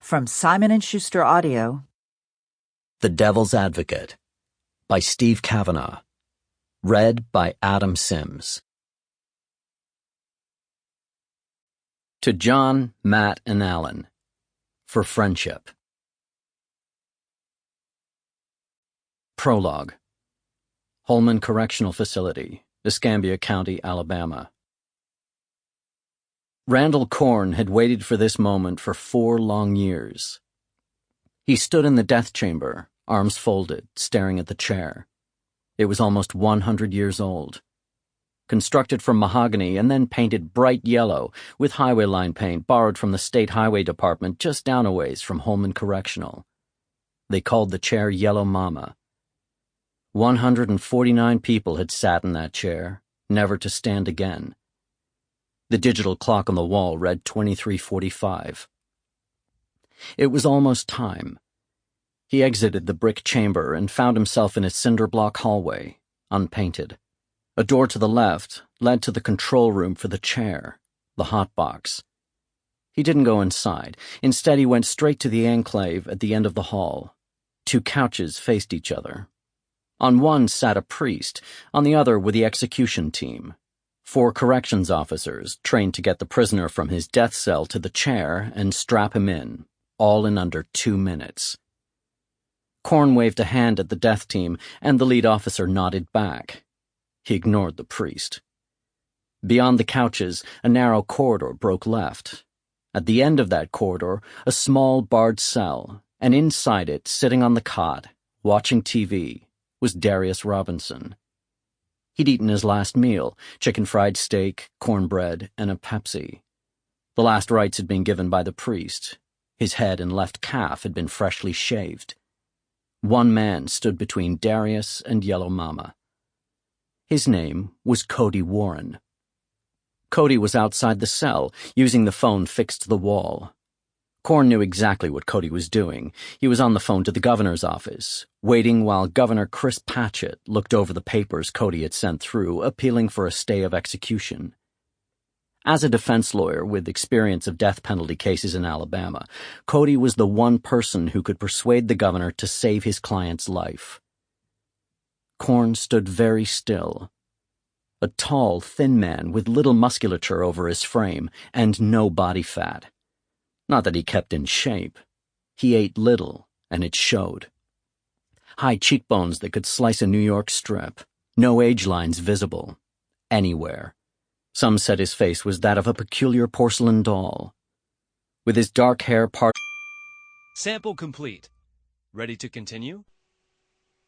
From Simon & Schuster Audio. The Devil's Advocate by Steve Cavanagh. Read by Adam Sims. To John, Matt, and Alan. For friendship. Prologue. Holman Correctional Facility, Escambia County, Alabama. Randal Korn had waited for this moment for 4 long years. He stood in the death chamber, arms folded, staring at the chair. It was almost 100 years old. Constructed from mahogany and then painted bright yellow with highway line paint borrowed from the State Highway Department just down a ways from Holman Correctional. They called the chair Yellow Mama. 149 people had sat in that chair, never to stand again. The digital clock on the wall read 23:45. It was almost time. He exited the brick chamber and found himself in a cinder-block hallway, unpainted. A door to the left led to the control room for the chair, the hot box. He didn't go inside. Instead, he went straight to the enclave at the end of the hall. 2 couches faced each other. On one sat a priest, on the other were the execution team. 4 corrections officers trained to get the prisoner from his death cell to the chair and strap him in, all in under 2 minutes. Korn waved a hand at the death team, and the lead officer nodded back. He ignored the priest. Beyond the couches, a narrow corridor broke left. At the end of that corridor, a small barred cell, and inside it, sitting on the cot, watching TV, was Darius Robinson. He'd eaten his last meal, chicken fried steak, cornbread, and a Pepsi. The last rites had been given by the priest. His head and left calf had been freshly shaved. One man stood between Darius and Yellow Mama. His name was Cody Warren. Cody was outside the cell, using the phone fixed to the wall. Korn knew exactly what Cody was doing. He was on the phone to the governor's office, waiting while Governor Chris Patchett looked over the papers Cody had sent through, appealing for a stay of execution. As a defense lawyer with experience of death penalty cases in Alabama, Cody was the one person who could persuade the governor to save his client's life. Korn stood very still. A tall, thin man with little musculature over his frame and no body fat. Not that he kept in shape. He ate little, and it showed. High cheekbones that could slice a New York strip. No age lines visible. Anywhere. Some said his face was that of a peculiar porcelain doll. With his dark hair Sample complete. Ready to continue?